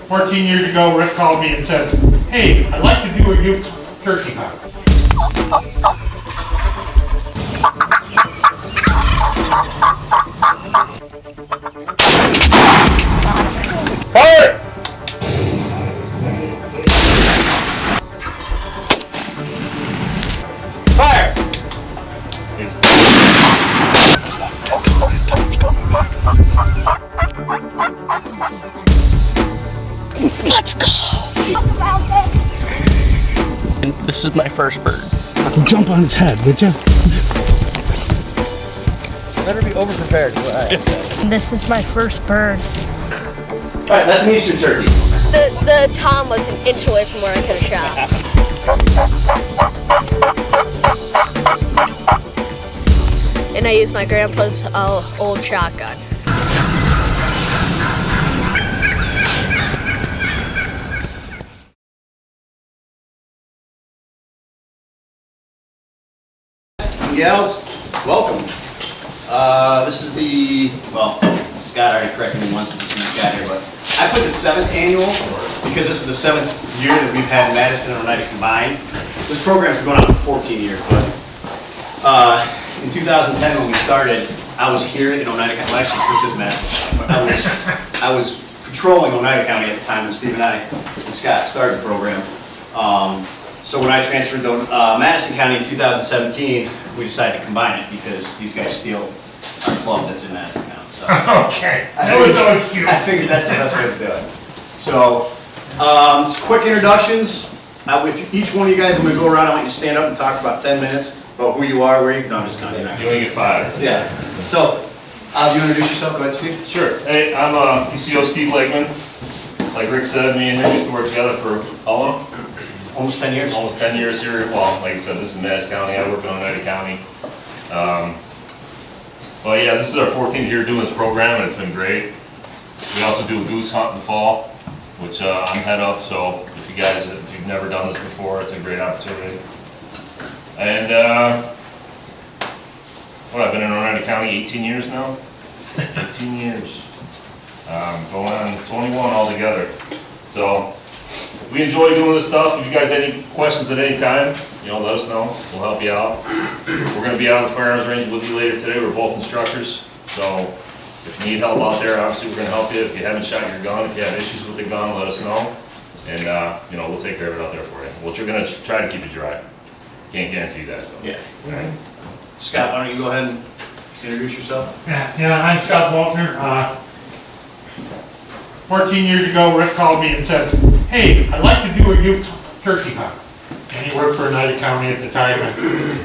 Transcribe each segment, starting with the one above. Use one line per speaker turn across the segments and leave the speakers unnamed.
14 years ago, Rick called me and said, hey, I'd like to do a youth turkey hunt. Fire! Fire!
Let's go. This is my first bird.
Jump on its head, would you?
Better be over prepared.
This is my first bird.
All right, that's an Eastern turkey.
The tom was an inch away from where I could have shot. And I used my grandpa's old shotgun.
Gals, welcome. This is the, well, Scott already corrected me once since he got here, but I put the 7th annual because this is the 7th year that we've had Madison and Oneida combined. This program's been going on for 14 years, but in 2010 when we started, I was here in Oneida County. Well, actually, this is Madison. I was patrolling Oneida County at the time when Steve and I and Scott started the program. So when I transferred to Madison County in 2017, we decided to combine it because these guys steal our club that's in Madison County. So
Okay,
I figured that's the best way to do it. So, just quick introductions. If each one of you guys, I'm going to go around, I want you to stand up and talk for about 10 minutes about who you are, where you, no, I'm just counting.
You only get 5.
Yeah. So, you introduce yourself? Go ahead, Steve.
Sure. Hey, I'm ECO Steve Lakeman. Like Rick said, me and him used to work together for how long?
Almost 10 years.
Almost 10 years here. Well, like I said, this is Madison County. I work in Oneida County. But yeah, this is our 14th year doing this program, and it's been great. We also do a goose hunt in the fall, which I'm head of. So if you've never done this before, it's a great opportunity. And I've been in Oneida County 18 years now. 18 years. Going on 21 altogether. So we enjoy doing this stuff. If you guys have any questions at any time, let us know. We'll help you out. We're going to be out at the firearms range with you later today. We're both instructors. So if you need help out there, obviously we're going to help you. If you haven't shot your gun, if you have issues with the gun, let us know. And we'll take care of it out there for you. We're going to try to keep it dry. Can't guarantee that though.
Yeah. All right. Scott, why don't you go ahead and introduce yourself?
Yeah, I'm Scott Faulkner. 14 years ago, Rick called me and said, hey, I'd like to do a youth turkey hunt. And he worked for Oneida County at the time. And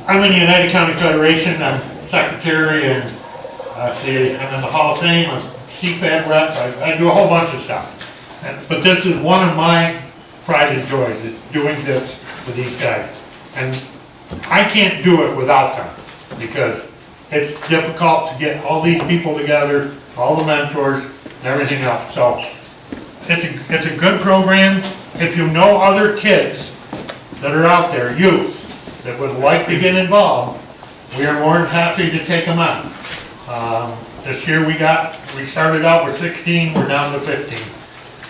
I'm in the Oneida County Federation. I'm secretary and I'm in the Hall of Fame. I'm CFAD rep. I do a whole bunch of stuff. But this is one of my pride and joys, is doing this with these guys. And I can't do it without them because it's difficult to get all these people together, all the mentors, and everything else. So it's a good program. If you know other kids that are out there, youth, that would like to get involved, we are more than happy to take them on. This year we started out with 16, we're down to 15.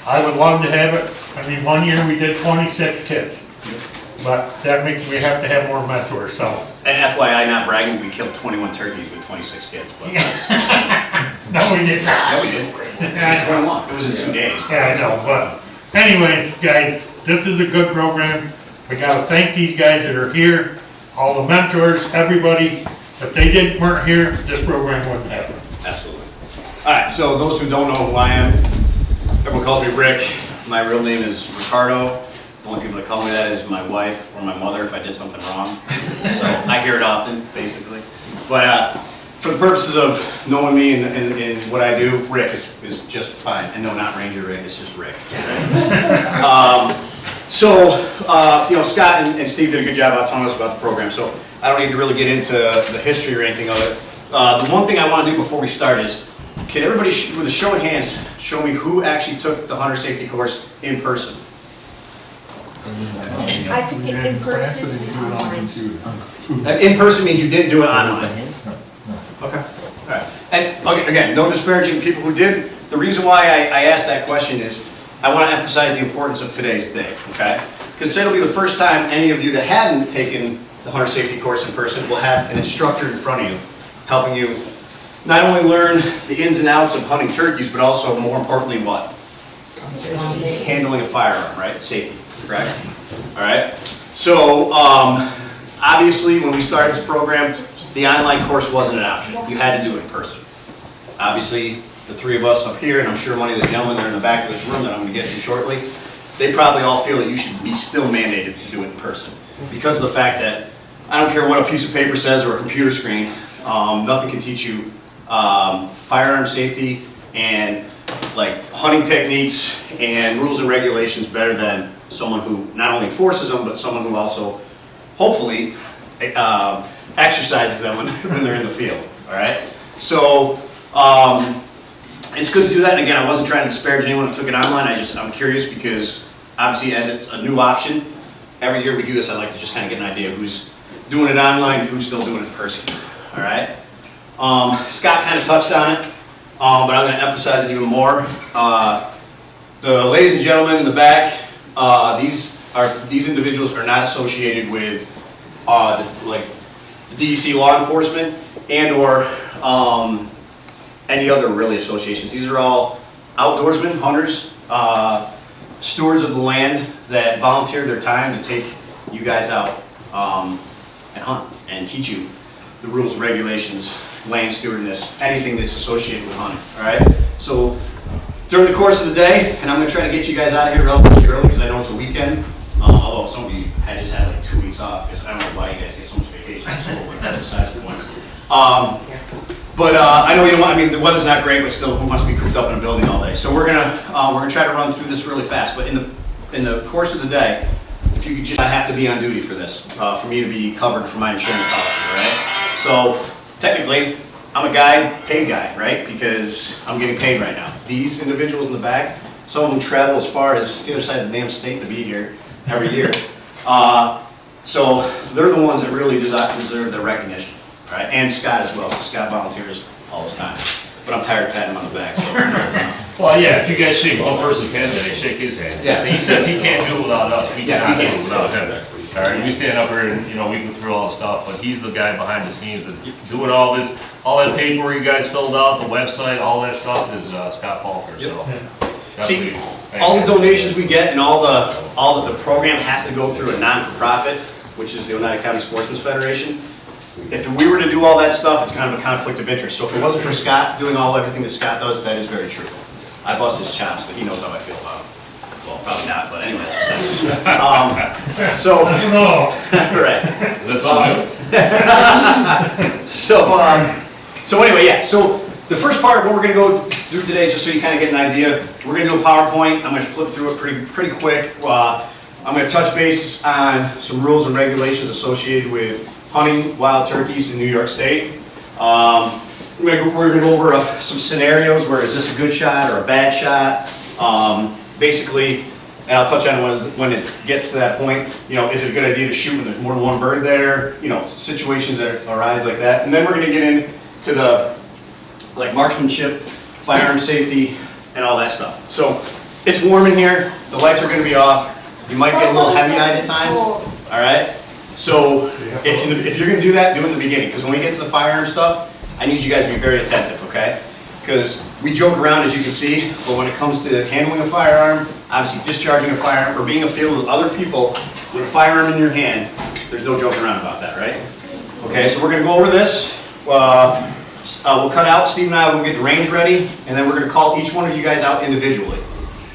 I would love to have it. One year we did 26 kids. But that means we have to have more mentors, so.
And FYI, not bragging, we killed 21 turkeys with 26 kids. But
No, we didn't.
yeah, we did. It was 21. It was in 2 days.
Yeah, I know, but anyways, guys, this is a good program. We gotta thank these guys that are here, all the mentors, everybody. If they weren't here, this program wouldn't happen.
Absolutely. All right, so those who don't know who I am, everyone calls me Rick. My real name is Ricardo. The only people that call me that is my wife or my mother if I did something wrong. So I hear it often, basically. But for the purposes of knowing me and what I do, Rick is just fine. And no, not Ranger Rick, it's just Rick. Scott and Steve did a good job of telling us about the program, so I don't need to really get into the history or anything of it. The one thing I want to do before we start is, can everybody, with a show of hands, show me who actually took the hunter safety course in person?
I took it in person and online.
In person means you didn't do it online? Okay. All right. And again, no disparaging people who did. The reason why I asked that question is I want to emphasize the importance of today's day, okay? Because today will be the first time any of you that haven't taken the hunter safety course in person will have an instructor in front of you, helping you not only learn the ins and outs of hunting turkeys, but also, more importantly, what? Handling a firearm, right? Safety, correct? All right. So, obviously, when we started this program, the online course wasn't an option. You had to do it in person. Obviously, the three of us up here, and I'm sure many of the gentlemen that are in the back of this room that I'm going to get to shortly, they probably all feel that you should be still mandated to do it in person. Because of the fact that I don't care what a piece of paper says or a computer screen, nothing can teach you firearm safety and like hunting techniques and rules and regulations better than someone who not only enforces them, but someone who also hopefully exercises them when they're in the field, all right? So it's good to do that. And again, I wasn't trying to disparage anyone who took it online. I'm curious because obviously as it's a new option, every year we do this, I like to just kind of get an idea of who's doing it online, who's still doing it in person, all right? Scott kind of touched on it, but I'm going to emphasize it even more. The ladies and gentlemen in the back, these individuals are not associated with the DEC law enforcement and or any other really associations. These are all outdoorsmen, hunters, stewards of the land that volunteer their time to take you guys out and hunt and teach you the rules, regulations, land stewardness, anything that's associated with hunting, all right? So during the course of the day, and I'm going to try to get you guys out of here relatively early because I know it's a weekend, although some of you had just had like 2 weeks off because I don't know why you guys get so much vacation in school, but that's besides the point. But I know you don't want, I mean, the weather's not great, but still, who wants to be cooped up in a building all day? So we're gonna try to run through this really fast, but in the course of the day, if you could just, I have to be on duty for this, for me to be covered for my insurance policy, right? So technically, I'm a guy, paid guy, right? Because I'm getting paid right now. These individuals in the back, some of them travel as far as the other side of the damn state to be here every year. So they're the ones that really deserve the recognition, right? And Scott as well. Scott volunteers all the time. But I'm tired of patting him on the back. So.
Well, yeah, if you guys shake one person's hand, then they shake his hand.
Yeah.
So he says he can't do it without us, we
Yeah,
cannot
we
do
can't.
it without him. All right, we stand up here and, we go through all the stuff, but he's the guy behind the scenes that's doing all this, all that paperwork you guys filled out, the website, all that stuff is Scott Faulkner, so.
See, all the donations we get and all that the program has to go through a non-for-profit, which is the Oneida County Sportsman's Federation. If we were to do all that stuff, it's kind of a conflict of interest. So if it wasn't for Scott doing everything that Scott does, that is very true. I bust his chops, but he knows how I feel about him. Well, probably not, but anyway, that's so,
No.
right.
Is that something new?
So anyway, yeah, so the first part, what we're gonna go through today, just so you kind of get an idea, we're gonna do a PowerPoint. I'm gonna flip through it pretty quick. I'm gonna touch base on some rules and regulations associated with hunting wild turkeys in New York State. We're gonna go over some scenarios where is this a good shot or a bad shot? Basically, and I'll touch on when it gets to that point, is it a good idea to shoot when there's more than one bird there? Situations that arise like that. And then we're gonna get into the marksmanship, firearm safety, and all that stuff. So it's warm in here, the lights are gonna be off. You might get a little heavy-eyed at times, all right? So if you're gonna do that, do it in the beginning, because when we get to the firearm stuff, I need you guys to be very attentive, okay? Because we joke around, as you can see, but when it comes to handling a firearm, obviously discharging a firearm, or being in a field with other people with a firearm in your hand, there's no joking around about that, right? Okay, so we're gonna go over this. We'll cut out, Steve and I will get the range ready, and then we're gonna call each one of you guys out individually.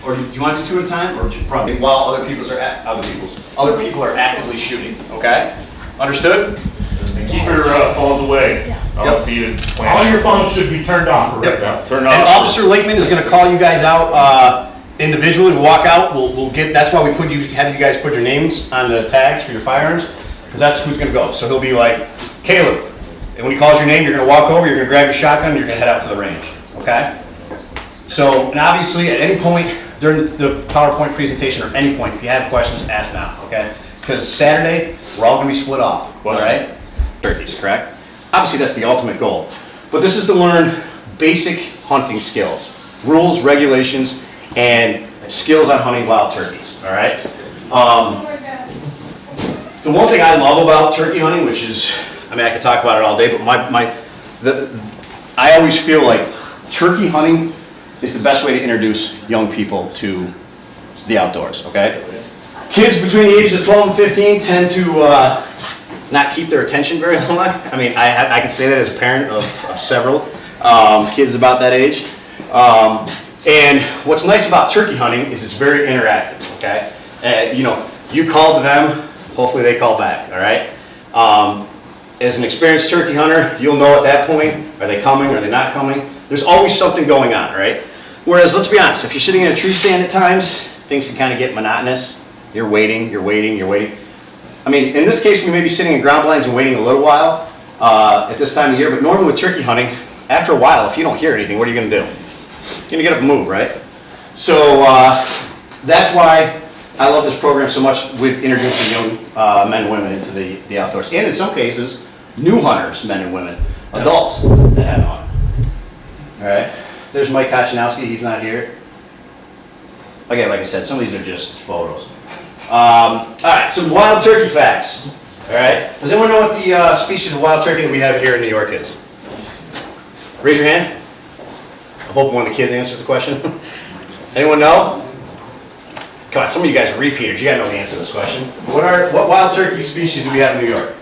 Or do you want to do two at a time, or just probably while other people are actively shooting, okay? Understood?
And keep your phones away. I don't see you playing.
All your phones should be turned off right now.
Turn
And
off.
Officer Lakeman is gonna call you guys out individually. We'll walk out, we'll get, that's why we have you guys put your names on the tags for your firearms, because that's who's gonna go. So he'll be like, Caleb, and when he calls your name, you're gonna walk over, you're gonna grab your shotgun, and you're gonna head out to the range, okay? So, and obviously, at any point during the PowerPoint presentation, or any point, if you have questions, ask now, okay? Because Saturday, we're all gonna be split off, all right? Turkeys, correct? Obviously, that's the ultimate goal. But this is to learn basic hunting skills, rules, regulations, and skills on hunting wild turkeys, all right? The one thing I love about turkey hunting, which is, I mean, I could talk about it all day, but I always feel like turkey hunting is the best way to introduce young people to the outdoors, okay? Kids between the ages of 12 and 15 tend to not keep their attention very long. I mean, I can say that as a parent of several kids about that age. And what's nice about turkey hunting is it's very interactive, okay? You know, you call to them, hopefully they call back, all right? As an experienced turkey hunter, you'll know at that point, are they coming, are they not coming? There's always something going on, right? Whereas, let's be honest, if you're sitting in a tree stand at times, things can kind of get monotonous. You're waiting, you're waiting, you're waiting. I mean, in this case, we may be sitting in ground blinds and waiting a little while at this time of year, but normally with turkey hunting, after a while, if you don't hear anything, what are you gonna do? You're gonna get up and move, right? So that's why I love this program so much with introducing young men and women into the outdoors. And in some cases, new hunters, men and women, adults that haven't hunted. All right, there's Mike Kochanowski, he's not here. Again, like I said, some of these are just photos. All right, some wild turkey facts. All right, does anyone know what the species of wild turkey that we have here in New York is? Raise your hand. I hope one of the kids answers the question. Anyone know? Come on, some of you guys are repeaters. You gotta know the answer to this question. What wild turkey species do we have in New York?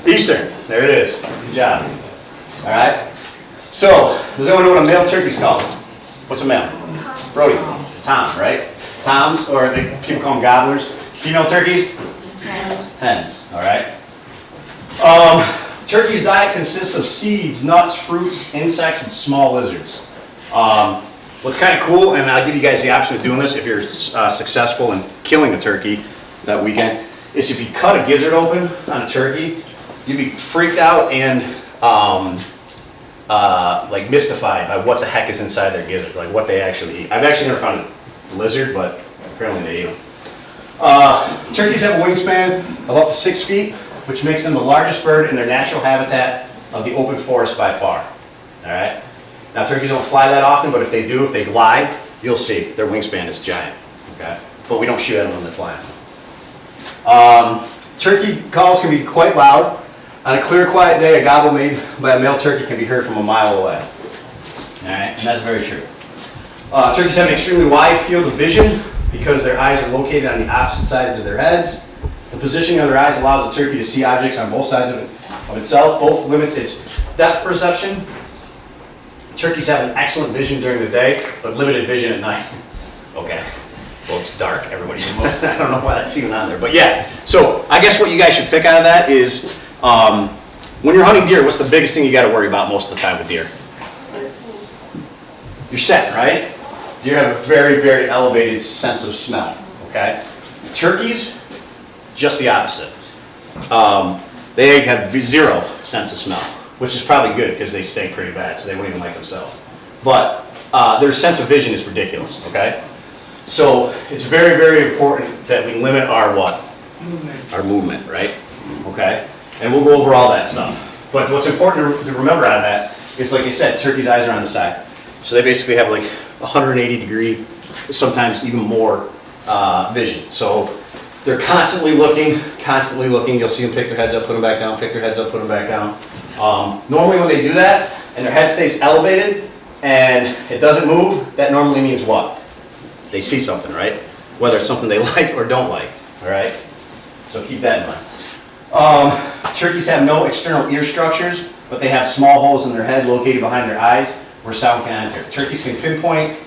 Eastern. There it is. Good job. All right. So, does anyone know what a male turkey's called? What's a male? Brody. Tom, right? Toms, or people call them gobblers. Female turkeys? Hens. All right. Turkey's diet consists of seeds, nuts, fruits, insects, and small lizards. What's kind of cool, and I'll give you guys the option of doing this if you're successful in killing a turkey that weekend, is if you cut a gizzard open on a turkey, you'd be freaked out and like mystified by what the heck is inside their gizzard, like what they actually eat. I've actually never found a lizard, but apparently they eat them. Turkeys have a wingspan of up to 6 feet, which makes them the largest bird in their natural habitat of the open forest by far. All right. Now turkeys don't fly that often, but if they do, if they glide, you'll see their wingspan is giant. Okay. But we don't shoot at them when they're flying. Turkey calls can be quite loud. On a clear, quiet day, a gobble made by a male turkey can be heard from a mile away. All right, and that's very true. Turkeys have an extremely wide field of vision because their eyes are located on the opposite sides of their heads. The positioning of their eyes allows the turkey to see objects on both sides of itself. Both limits its depth perception. Turkeys have an excellent vision during the day, but limited vision at night. Okay. Well, it's dark. Everybody's I don't know why that's even on there, but yeah. So I guess what you guys should pick out of that is when you're hunting deer, what's the biggest thing you got to worry about most of the time with deer? Your scent, right? Deer have a very, very elevated sense of smell. Okay. Turkeys, just the opposite. They have zero sense of smell, which is probably good because they stink pretty bad, so they won't even like themselves. But their sense of vision is ridiculous. Okay. So it's very, very important that we limit our what? Our movement, right? Okay? And we'll go over all that stuff. But what's important to remember out of that is, like I said, turkey's eyes are on the side. So they basically have like 180 degree, sometimes even more vision. So they're constantly looking. You'll see them pick their heads up, put them back down, pick their heads up, put them back down. Normally when they do that and their head stays elevated and it doesn't move, that normally means what? They see something, right? Whether it's something they like or don't like, all right? So keep that in mind. Turkeys have no external ear structures, but they have small holes in their head located behind their eyes where sound can enter. Turkeys can pinpoint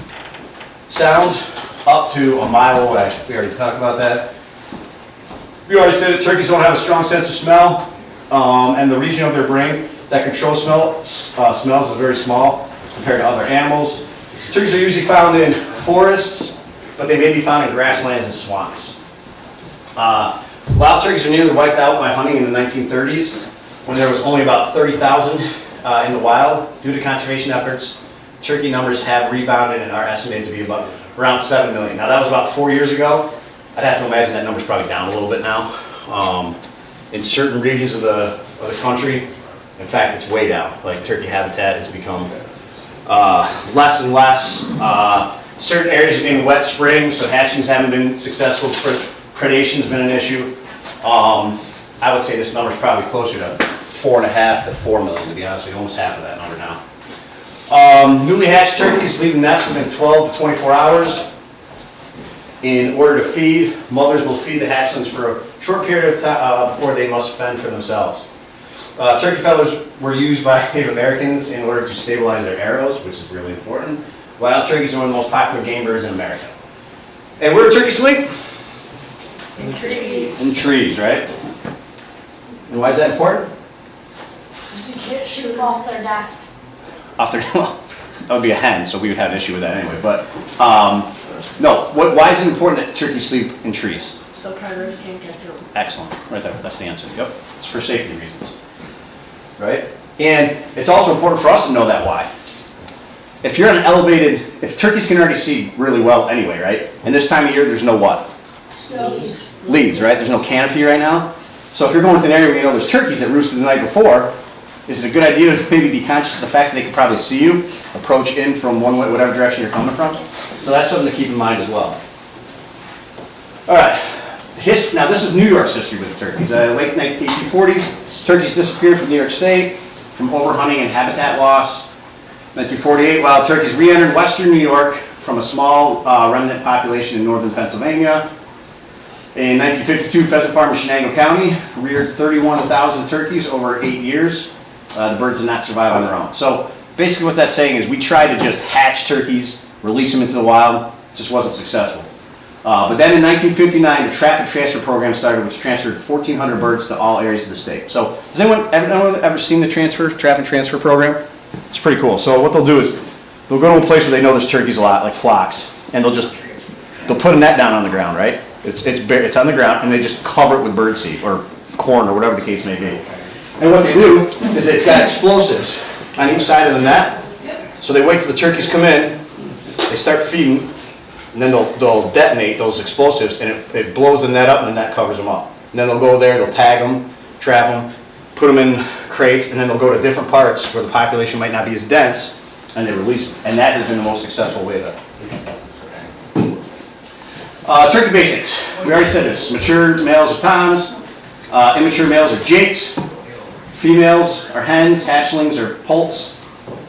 sounds up to a mile away. We already talked about that. We already said that turkeys don't have a strong sense of smell, and the region of their brain that controls smells is very small compared to other animals. Turkeys are usually found in forests, but they may be found in grasslands and swamps. Wild turkeys are nearly wiped out by hunting in the 1930s, when there was only about 30,000 in the wild. Due to conservation efforts, turkey numbers have rebounded and are estimated to be about around 7 million. Now that was about 4 years ago. I'd have to imagine that number's probably down a little bit now. In certain regions of the country, in fact, it's way down. Like turkey habitat has become less and less. Certain areas are getting wet spring, so hatchings haven't been successful. Predation's been an issue. I would say this number is probably closer to 4.5 to 4 million, to be honest with you, almost half of that number now. Newly hatched turkeys leave the nest within 12 to 24 hours. In order to feed, mothers will feed the hatchlings for a short period of time before they must fend for themselves. Turkey feathers were used by Native Americans in order to stabilize their arrows, which is really important. Wild turkeys are one of the most popular game birds in America. And where do turkeys sleep?
In trees.
In trees, right? And why is that important?
Because you can't shoot off their nest.
Off their, well, that would be a hen, so we would have an issue with that anyway. But no, why is it important that turkeys sleep in trees?
So predators can't get to them.
Excellent, right there, that's the answer. Yep, it's for safety reasons, right? And it's also important for us to know that why. If you're on an elevated, if turkeys can already see really well anyway, right? And this time of year, there's no what?
Leaves.
Leaves, right? There's no canopy right now. So if you're going to an area where you know there's turkeys that roosted the night before, is it a good idea to maybe be conscious of the fact that they can probably see you, approach in from one way, whatever direction you're coming from? So that's something to keep in mind as well. All right, now this is New York's history with the turkeys. Late 1840s, turkeys disappeared from New York State from overhunting and habitat loss. 1948, wild turkeys re-entered western New York from a small remnant population in northern Pennsylvania. In 1952, pheasant farm in Shenango County reared 31,000 turkeys over 8 years. The birds did not survive on their own. So basically what that's saying is we tried to just hatch turkeys, release them into the wild, it just wasn't successful. But then in 1959, the trap and transfer program started, which transferred 1,400 birds to all areas of the state. So has anyone ever seen the trap and transfer program? It's pretty cool. So what they'll do is they'll go to a place where they know there's turkeys a lot, like flocks, and they'll put a net down on the ground, right? It's on the ground, and they just cover it with birdseed or corn or whatever the case may be. And what they do is it's got explosives on each side of the net. So they wait till the turkeys come in, they start feeding, and then they'll detonate those explosives, and it blows the net up, and the net covers them up. And then they'll go there, they'll tag them, trap them, put them in crates, and then they'll go to different parts where the population might not be as dense, and they release them. And that has been the most successful way to. Turkey basics. We already said this. Mature males are toms. Immature males are jakes. Females are hens. Hatchlings are poults.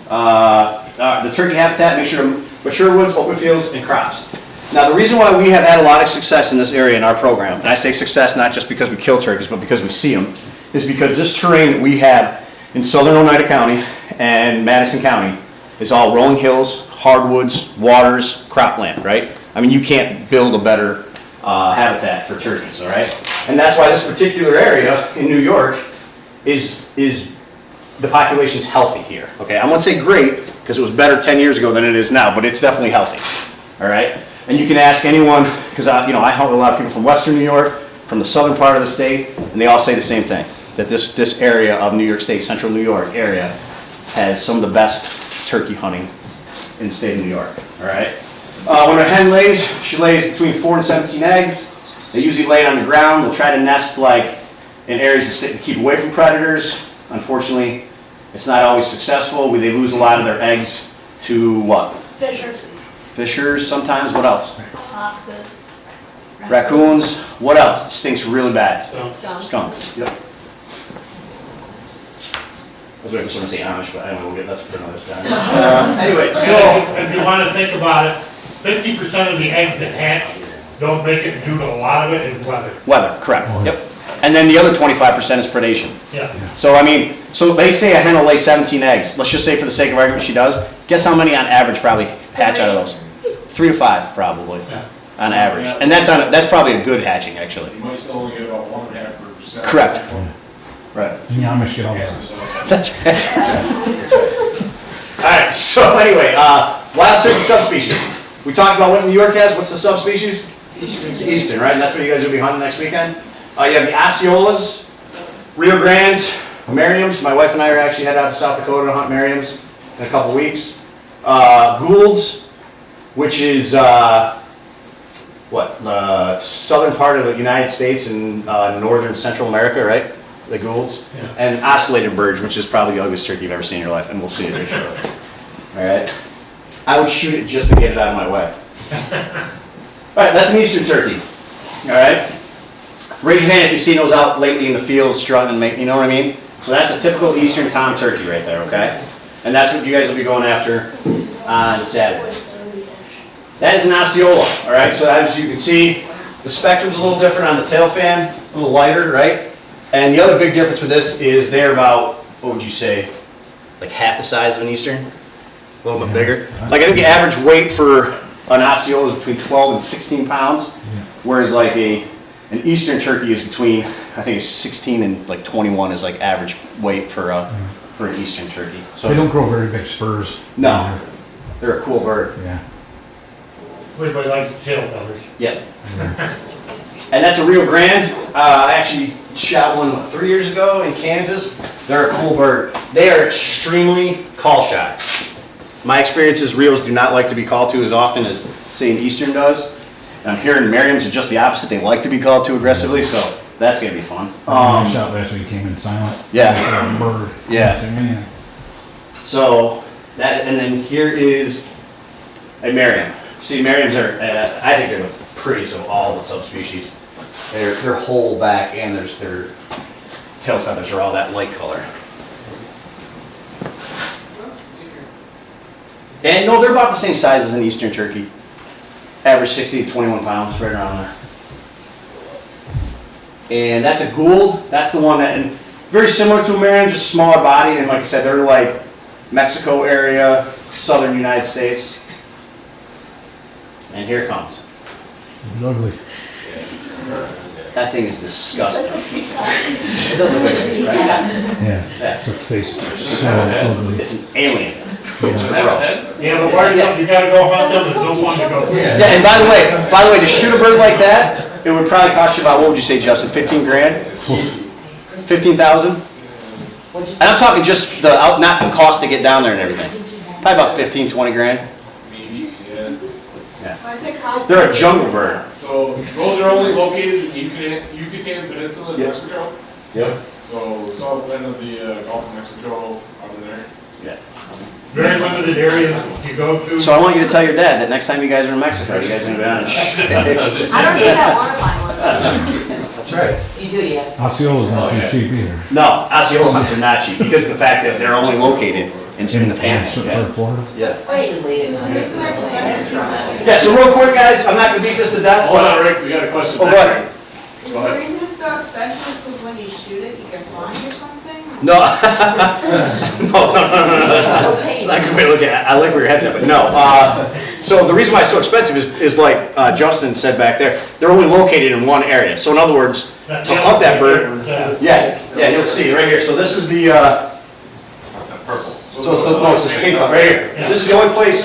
The turkey habitat, make sure mature woods, open fields, and crops. Now the reason why we have had a lot of success in this area in our program, and I say success not just because we kill turkeys, but because we see them, is because this terrain that we have in southern Oneida County and Madison County is all rolling hills, hardwoods, waters, cropland, right? I mean, you can't build a better habitat for turkeys, all right? And that's why this particular area in New York is the population's healthy here, okay? I won't say great, because it was better 10 years ago than it is now, but it's definitely healthy, all right? And you can ask anyone, because I hunt with a lot of people from western New York, from the southern part of the state, and they all say the same thing, that this area of New York State, central New York area, has some of the best turkey hunting in the state of New York, all right? When a hen lays, she lays between 4 and 17 eggs. They usually lay it on the ground. They'll try to nest like in areas to keep away from predators. Unfortunately, it's not always successful. They lose a lot of their eggs to what?
Fishers.
Fishers sometimes. What else?
Foxes.
Raccoons. What else? It stinks really bad.
Skunks.
Skunks. Yep. I was going to say Amish, but anyway, that's for another time. Anyway, so
If you want to think about it, 50% of the eggs that hatch don't make it due to a lot of it is weather.
weather, correct. Yep. And then the other 25% is predation.
Yeah.
So I mean, so they say a hen will lay 17 eggs. Let's just say for the sake of argument she does. Guess how many on average probably hatch out of those? 3 to 5 probably,
Yeah.
on average. And that's probably a good hatching actually.
You might still only get about 1.5%.
Correct. Right.
And the Amish get all this.
That's all right. So anyway, wild turkey subspecies. We talked about what New York has. What's the subspecies? Eastern, right? And that's what you guys will be hunting next weekend. You have the Osceolas, Rio Grandes, Merriams. My wife and I are actually headed out to South Dakota to hunt Merriams in a couple weeks. Goulds, which is southern part of the United States and northern Central America, right? The Goulds.
Yeah.
And ocellated birds, which is probably the ugliest turkey you've ever seen in your life, and we'll see it here shortly. all right? I would shoot it just to get it out of my way. All right, that's an Eastern turkey, all right? Raise your hand if you've seen those out lately in the field strutting and making, you know what I mean? So that's a typical Eastern tom turkey right there, okay? And that's what you guys will be going after on Saturday. That is an Osceola, all right? So as you can see, the spectrum's a little different on the tail fan, a little lighter, right? And the other big difference with this is they're about, what would you say, like half the size of an Eastern? A little bit bigger. Like I think the average weight for an Osceola is between 12 and 16 pounds, whereas like an Eastern turkey is between, I think it's 16 and like 21 is like average weight for an Eastern turkey. So
They don't grow very big spurs.
no, they're a cool bird.
Yeah.
Everybody likes the tail feathers.
Yeah. And that's a Rio Grande. I actually shot one 3 years ago in Kansas. They're a cool bird. They are extremely call shy. My experience is Rios do not like to be called to as often as, say, an Eastern does. And I'm hearing Merriam's are just the opposite. They like to be called to aggressively, so that's going to be fun.
I shot last week, came in silent.
Yeah.
I saw a bird.
Yeah.
I said, "Man."
So, that, and then here is a Merriam. See, Merriams are, I think they're the prettiest of all the subspecies. Their whole back and their tail feathers are all that light color. And no, they're about the same size as an Eastern turkey. Average 60 to 21 pounds, right around there. And that's a Gould. That's the one that, and very similar to a Merriam, just smaller body. And like I said, they're like Mexico area, southern United States. And here it comes.
It's ugly.
That thing is disgusting. It doesn't look good, right?
Yeah.
Yeah.
The face is so ugly.
It's an alien. It's gross.
Yeah, but why you gotta go hunt them, there's no one to go.
Yeah, and by the way, to shoot a bird like that, it would probably cost you about, what would you say, Justin, 15 grand? 15,000? And I'm talking just the out, not the cost to get down there and everything. Probably about 15, 20 grand.
Maybe, yeah.
They're a jungle bird.
So those are only located in Yucatan Peninsula in
Yep.
Mexico?
Yep.
So south end of the Gulf of Mexico, out in there?
Yeah.
Very limited area you go to.
So I want you to tell your dad that next time you guys are in Mexico, you guys are gonna go down and
I don't think I want to buy one.
That's right.
You do, yes.
Osceola's not too cheap either.
No, Osceola hunts are not cheap because of the fact that they're only located in the Panhandle.
In Florida.
Yeah.
Wait.
Yeah, so real quick, guys, I'm not gonna beat this to death.
Hold on, Rick, we got a question.
Oh, go ahead.
Is the reason it's so expensive is because when you shoot it, you get blind or something?
No. No. It's not a good way to look at it. I like where your head's at, but no. So the reason why it's so expensive is like Justin said back there, they're only located in one area. So in other words, to hunt that bird, yeah, you'll see right here. So this is the,
Purple.
so no, it's this pink one right here. This is the only place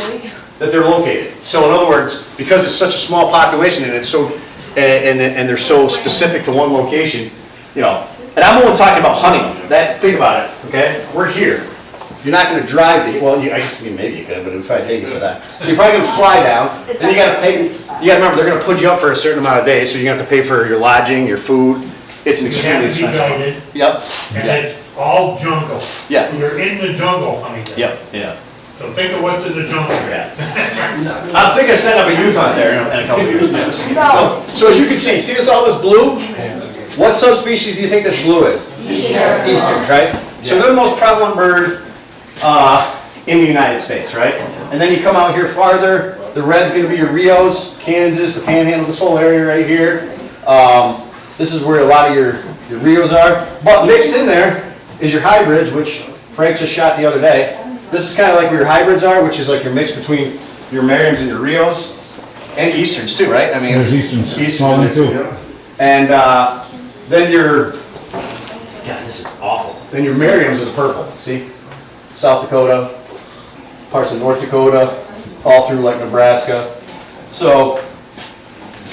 that they're located. So in other words, because it's such a small population and it's so, and they're so specific to one location, you know, and I'm only talking about hunting. Think about it, okay? We're here. You're not going to drive well, I guess maybe you could, but it would probably take us to that. So you're probably going to fly down, then you got to pay, you got to remember, they're going to put you up for a certain amount of days, so you're going to have to pay for your lodging, your food. It's an
You have
extremely
to be
expensive.
guided,
Yep.
and it's all jungle.
Yeah.
You're in the jungle hunting.
Yep, yeah.
So think of what's in the jungle.
I'm thinking of setting up a youth hunt there in a couple of years. So as you can see all this blue? What subspecies do you think this blue is? Eastern, right? So they're the most prevalent bird in the United States, right? And then you come out here farther, the red's gonna be your Rios, Kansas, the Panhandle, this whole area right here. This is where a lot of your Rios are. But mixed in there is your hybrids, which Frank just shot the other day. This is kind of like where your hybrids are, which is like your mix between your Merriams and your Rios. And Easterns too, right? I mean,
There's Easterns.
Easterns
Small too.
and then your, God, this is awful. Then your Merriams are the purple, see? South Dakota, parts of North Dakota, all through like Nebraska. So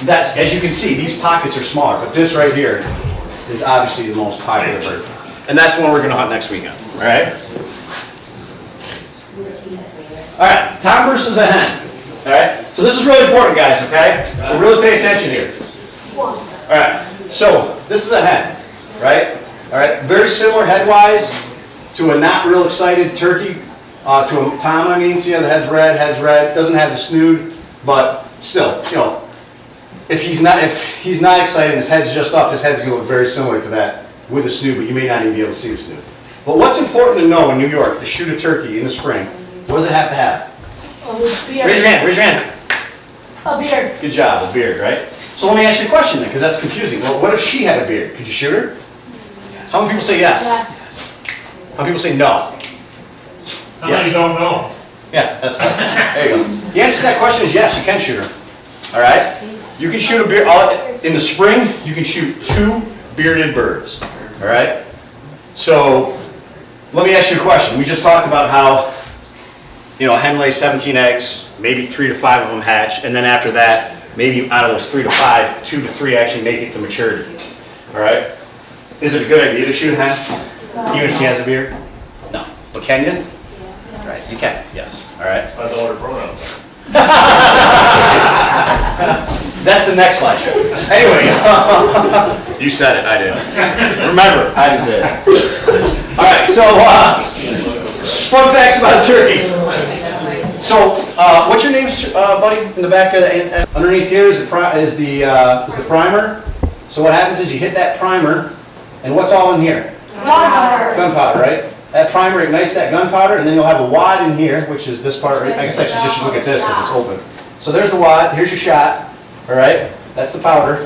that's, as you can see, these pockets are smaller, but this right here is obviously the most popular bird. And that's the one we're gonna hunt next weekend, all right? All right, tom versus a hen, all right? So this is really important, guys, okay? So really pay attention here. All right, so this is a hen, right? All right, very similar head-wise to a not real excited turkey. To a Tom, I mean, see how the head's red, doesn't have the snood, but still, you know, if he's not excited and his head's just up, his head's gonna look very similar to that with a snood, but you may not even be able to see the snood. But what's important to know in New York to shoot a turkey in the spring, what does it have to have?
A beard.
Raise your hand, raise your hand.
A beard.
Good job, a beard, right? So let me ask you a question then, because that's confusing. Well, what if she had a beard? Could you shoot her? How many people say yes?
Yes.
How many people say no?
How many don't know?
Yeah, that's good. There you go. The answer to that question is yes, you can shoot her. All right? You can shoot a beard, in the spring, you can shoot 2 bearded birds. All right? So, let me ask you a question. We just talked about how, you know, a hen lays 17 eggs, maybe 3 to 5 of them hatch, and then after that, maybe out of those 3 to 5, 2 to 3 actually make it to maturity. All right? Is it a good idea to shoot a hen, even if she has a beard? No. But can you? Right, you can, yes. All right?
Depends on what her pronouns are.
That's the next slide. Anyway, you said it, I did. Remember, I didn't say it. All right, so fun facts about a turkey. So, what's your name, buddy? In the back, underneath here is the primer. So what happens is you hit that primer, and what's all in here?
Gunpowder.
Gunpowder, right? That primer ignites that gunpowder, and then you'll have a wad in here, which is this part right. I guess I should just look at this because it's open. So there's the wad. Here's your shot. All right, that's the powder.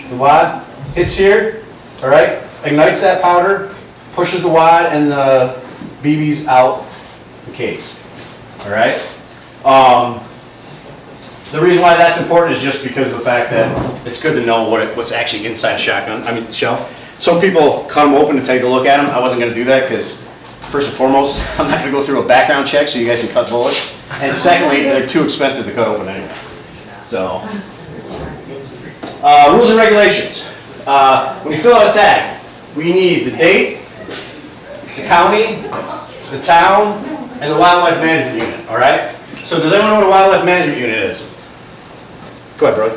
The wad hits here. All right, ignites that powder, pushes the wad and the BBs out the case. All right. The reason why that's important is just because of the fact that it's good to know what's actually inside a shotgun. I mean, shell. Some people cut them open to take a look at them. I wasn't going to do that because, first and foremost, I'm not going to go through a background check so you guys can cut bullets. And secondly, they're too expensive to cut open anyway. So, rules and regulations. When you fill out a tag, we need the date, the county, the town, and the wildlife management unit. All right. So, does anyone know what a wildlife management unit is? Go ahead, bro.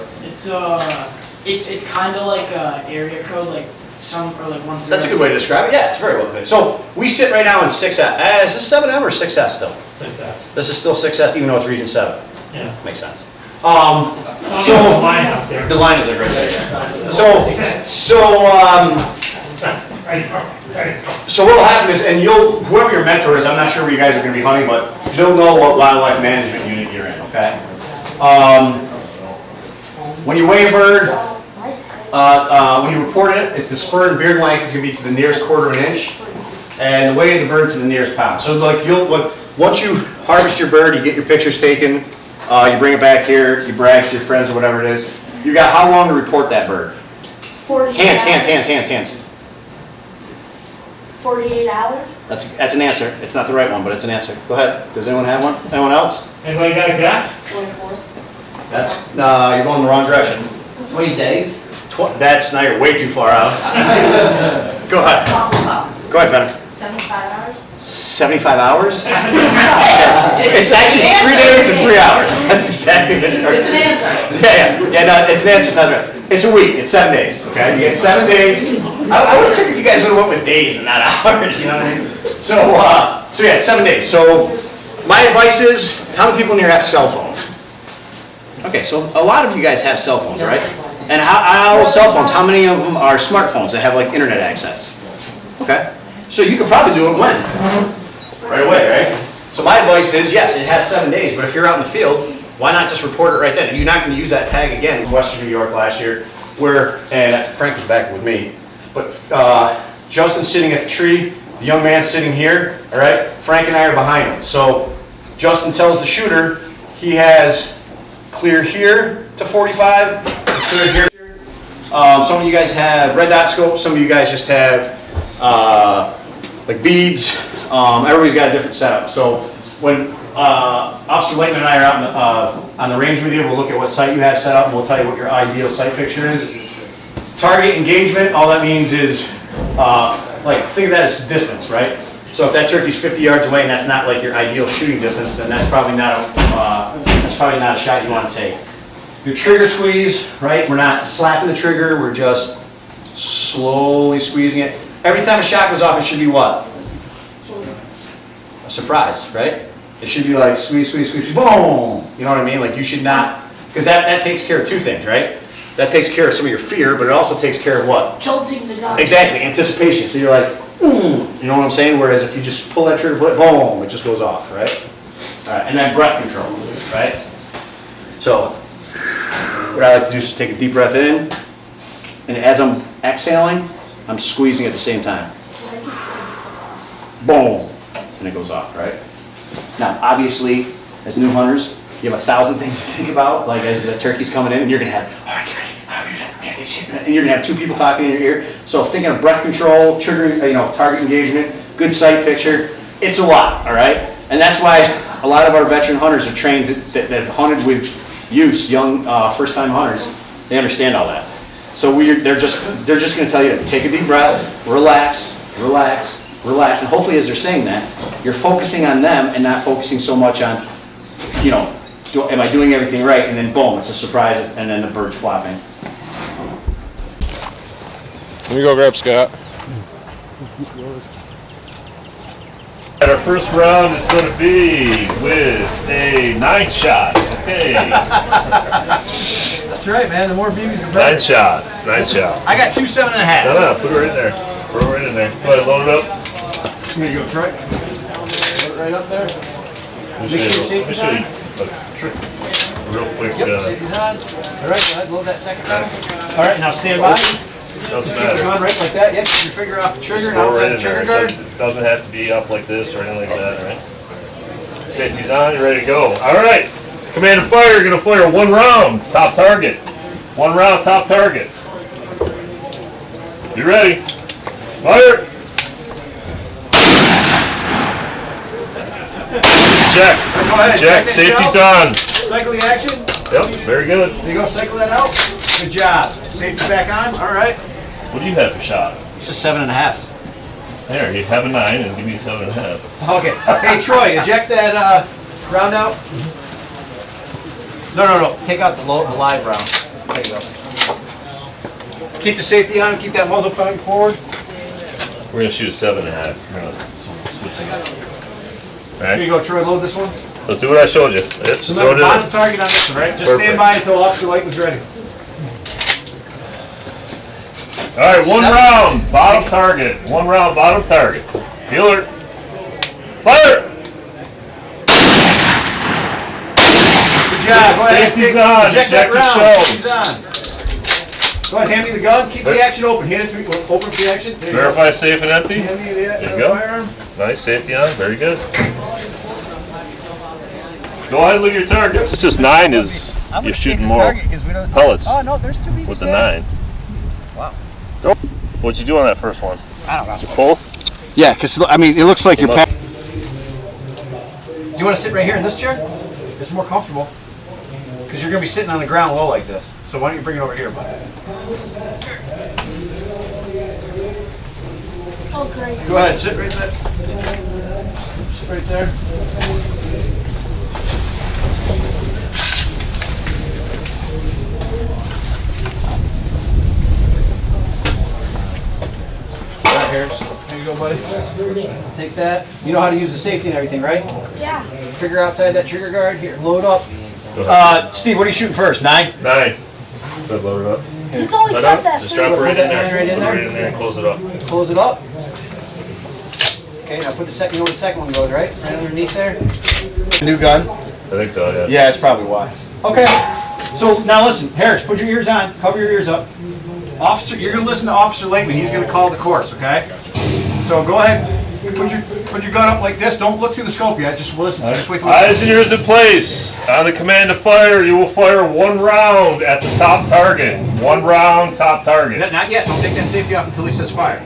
It's kind of like a area code, like some or like one.
That's a good way to describe it. Yeah, it's very well good. So we sit right now in 6S. Is this 7M or 6S still?
6S.
This is still 6S, even though it's Region 7.
Yeah.
Makes sense.
So the line up there.
The line is like right there. So what'll happen is, and whoever your mentor is, I'm not sure where you guys are going to be hunting, but they'll know what wildlife management unit you're in. Okay. When you weigh a bird, when you report it, it's the spur and beard length is going to be to the nearest 1/4 inch, and the weight of the bird to the nearest pound. So like once you harvest your bird, you get your pictures taken, you bring it back here, you brag to your friends or whatever it is. You got how long to report that bird?
48
Hands.
48 hours?
That's an answer. It's not the right one, but it's an answer. Go ahead. Does anyone have one? Anyone else?
Anybody got a guess?
24.
That's you're going the wrong direction.
20 days.
That's now you're way too far out. Go ahead. Go ahead, Fenner.
75 hours?
75 hours? It's actually 3 days and 3 hours. That's exactly it.
It's an answer.
Yeah, no, it's an answer. It's not right. It's a week. It's 7 days. Okay, you get 7 days. I would have figured you guys would have went with days and not hours. You know what I mean? So yeah, it's 7 days. So my advice is, how many people in here have cell phones? Okay, so a lot of you guys have cell phones, right? And how cell phones? How many of them are smartphones that have like internet access? Okay, so you could probably do it when? Right away, right? So my advice is, yes, it has 7 days, but if you're out in the field, why not just report it right then? You're not going to use that tag again in Western New York last year, and Frank was back with me, but Justin's sitting at the tree, the young man's sitting here, all right? Frank and I are behind him. So Justin tells the shooter he has clear here to 45, clear here. Some of you guys have red dot scopes, some of you guys just have like beads. Everybody's got a different setup. So when Officer Lakeman and I are out on the range with you, we'll look at what sight you have set up and we'll tell you what your ideal sight picture is. Target engagement, all that means is, like, think of that as distance, right? So if that turkey's 50 yards away and that's not like your ideal shooting distance, then that's probably not a shot you want to take. Your trigger squeeze, right? We're not slapping the trigger, we're just slowly squeezing it. Every time a shot goes off, it should be what? A surprise, right? It should be like squeeze, squeeze, squeeze, boom. You know what I mean? Like you should not, because that takes care of two things, right? That takes care of some of your fear, but it also takes care of what?
Jolting the gun.
Exactly, anticipation. So you're like, you know what I'm saying? Whereas if you just pull that trigger, boom, it just goes off, right? All right, and then breath control, right? So what I like to do is just take a deep breath in, and as I'm exhaling, I'm squeezing at the same time. Boom, and it goes off, right? Now, obviously, as new hunters, you have 1,000 things to think about, like as the turkey's coming in, and you're gonna have, all right, get ready, and you're gonna have two people talking in your ear. So thinking of breath control, triggering, target engagement, good sight picture, it's a lot, all right? And that's why a lot of our veteran hunters are trained that have hunted with use, young, first-time hunters. They understand all that. So they're just gonna tell you to take a deep breath, relax, relax, relax, and hopefully as they're saying that, you're focusing on them and not focusing so much on, am I doing everything right? And then boom, it's a surprise, and then the bird's flopping.
Let me go grab Scott.
And our first round is going to be with a 9-shot. Okay.
That's right, man. The more BBs, the better.
9-shot. 9-shot.
I got 2 7.5s.
No, put it right in there. Put it right in there. Go ahead, load it up.
Here you go, Troy. Put it right up there.
Let me show you a trick real quick.
Safety's on. All right, go ahead, load that second round. All right, now stand by.
Doesn't
Just keep it
matter.
going right like that. Yep, your finger off the trigger, now
Go
it's
right
on the
in there.
trigger
It
guard.
doesn't have to be up like this or anything like that, all right? Safety's on, you're ready to go. All right, command and fire, you're going to fire 1 round, top target. 1 round, top target. You ready? Fire! Eject.
Go ahead,
Eject,
check that
safety's
shell.
on.
Cycle the action.
Yep, very good.
There you go, cycle that out. Good job. Safety back on. All right.
What do you have for shot?
It's just 7.5s.
There, you have a 9 and give me 7.5.
Okay. Hey, Troy, eject that round out. No. Take out the live round. There you go. Keep the safety on. Keep that muzzle pointing forward.
We're going to shoot a 7.5. We're going to switch it up. All
Here you
right,
go, Troy. Load this one.
so do what I showed you. Yep, just
So
throw it
remember, bottom
in.
target on this one, right? Just
Perfect.
stand by until Officer Lightman's ready.
All right, 1 round, bottom target. 1 round, bottom target. Feeler. Fire!
Good job. Go ahead.
Safety's on.
Eject that
Eject the
round.
shells.
Safety's on. Go ahead, hand me the gun. Keep the action open. Hand it to me. Open for the action. There you go.
Verify safe and empty.
Hand me the
There you go.
firearm.
Nice, safety on, very good. Go ahead and leave your target. It's just 9 is, you're shooting more pellets
no, there's 2 BBs
with the
there.
9.
Wow.
What'd you do on that first one?
I don't know.
Did you pull?
Yeah, because I mean, it looks like
It
you're.
must-
Do you want to sit right here in this chair? It's more comfortable. Because you're going to be sitting on the ground low like this. So why don't you bring it over here, bud?
Oh, great.
Go ahead, sit right there. Sit right there. All right, Harris. Here you go, buddy. Take that. You know how to use the safety and everything, right?
Yeah.
Trigger outside that trigger guard. Here, load up.
Go ahead.
Steve, what are you shooting first? 9?
9. Go ahead, load it up.
He's always
Right
said
up.
that.
Just
too.
drop it right in there.
Right in
Put it
there?
right in there and close it up.
Close it up. Okay, now put the second. You know where the second one goes, right? Right underneath there. New gun.
I think so, yeah.
Yeah, that's probably why. Okay. So now listen, Harris, put your ears on. Cover your ears up. Officer, you're gonna listen to Officer Lakeman. He's gonna call the course. Okay. So go ahead. Put your gun up like this. Don't look through the scope yet. Just listen. Just wait till.
Eyes and ears in place. On the command to fire, you will fire 1 round at the top target. 1 round, top target.
Not yet. Don't take that safety off until he says fire.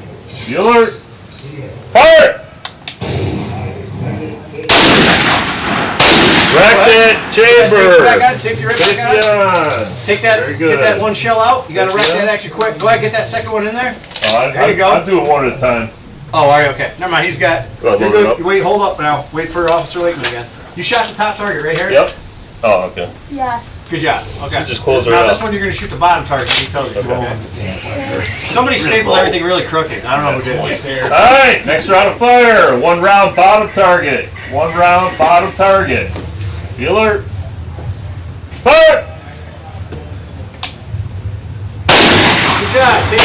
Be alert. Fire! Racket chamber.
Safety back on. Safety right back on.
Safety on.
Take that.
Very good.
Get that one shell out. You got to wrap
Safety
that
on.
action quick. Go ahead. Get that second one in there.
Oh,
There you go.
I'll do it 1 at a time.
Oh, are you okay? Never mind. He's got.
Go ahead,
You're
load it
good.
up.
Wait. Hold up now. Wait for Officer Lakeman again. You shot the top target right here.
Yep. Oh, okay.
Yes.
Good job. Okay.
So just close it
Now
up.
this one you're going to shoot the bottom target. He tells you to.
Okay.
Okay. Somebody stapled everything really crooked. I don't know who did it.
All right, next round of fire. 1 round bottom target. 1 round bottom target. Be alert. Fire!
Good job. See?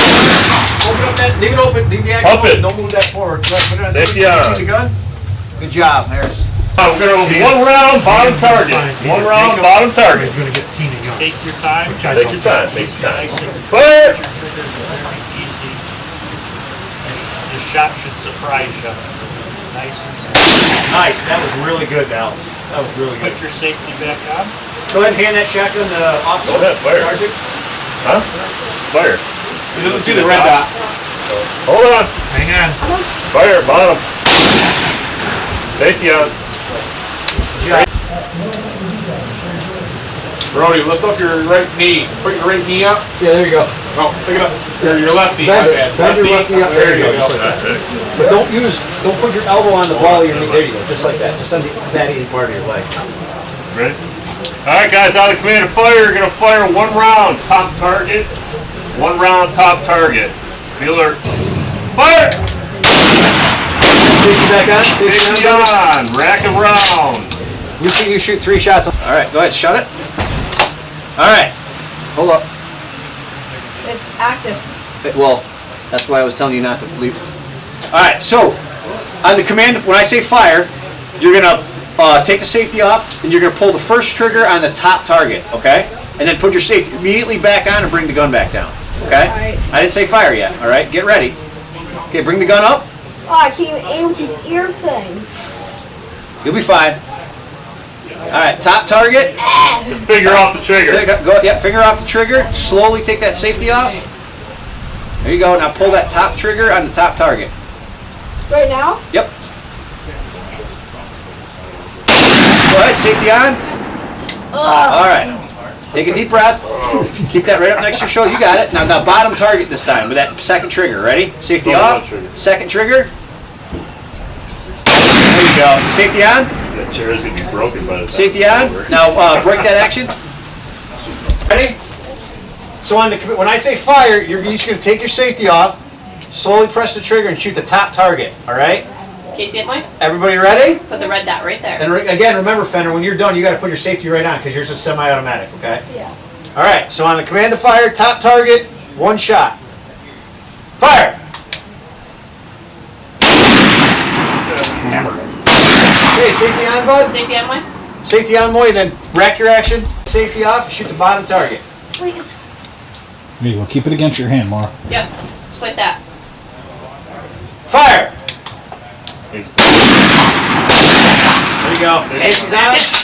Open up that, leave it open, leave the action
Pump it.
open. Don't move that forward. Put it on
Safety
the
on.
gun. Good job, Harris.
We're gonna 1 round bottom target. 1 round bottom target.
He's gonna get teeny gun.
Take your time.
Take your time. Take your time. Fire!
Easy. This shot should surprise you. Nice and simple.
Nice. That was really good, Dallas. That was really good.
Put your safety back on.
Go ahead and hand that shotgun to the officer.
Go ahead, fire.
Sergeant.
Huh? Fire.
He doesn't see the red dot.
Hold on.
Hang on.
Fire, bottom. Safety on.
Brody, lift up your right knee. Put your right knee up.
Yeah, there you go.
Oh, pick it up. Your left knee.
Bend
my
it.
bad.
Bend your left knee up.
There you go.
That's it.
But don't put your elbow on the ball of your knee. There you go. Just like that. Just on the fatty part of your leg.
Ready? All right, guys, out of command of fire, you're gonna fire 1 round top target. 1 round top target. Be alert. Fire!
Safety back on.
Safety on. Rack and round.
We see you shoot 3 shots. All right, go ahead. Shut it. All right. Hold up.
It's active.
Well, that's why I was telling you not to leave. All right, so on the command, when I say fire, you're gonna take the safety off, and you're gonna pull the first trigger on the top target, okay? And then put your safety immediately back on and bring the gun back down, okay?
Alright.
I didn't say fire yet. All right, get ready. Okay, bring the gun up.
Oh, I can't even aim with these ear things.
You'll be fine. All right, top target.
Finger off the trigger.
Finger off the trigger. Slowly take that safety off. There you go. Now pull that top trigger on the top target.
Right now?
Yep. Go ahead, safety on. All right. Take a deep breath. Keep that right up next to your shoulder. You got it. Now bottom target this time with that second trigger. Ready? Safety off. Second trigger. There you go. Safety on.
That chair is gonna be broken by the time.
Safety on. Now break that action. Ready? So when I say fire, you're each going to take your safety off, slowly press the trigger and shoot the top target. All right?
Casey, point.
Everybody ready?
Put the red dot right there.
And again, remember, Fender, when you're done, you got to put your safety right on because yours is semi-automatic. Okay?
Yeah.
All right. So on the command to fire, top target, 1 shot. Fire. Okay, safety on, bud.
Safety on, point.
Safety on, Moy. Then rack your action. Safety off. Shoot the bottom target.
Wait, it's
There you go. Keep it against your hand, Mara.
Yep. Just like that.
Fire. There you go. Safety's on.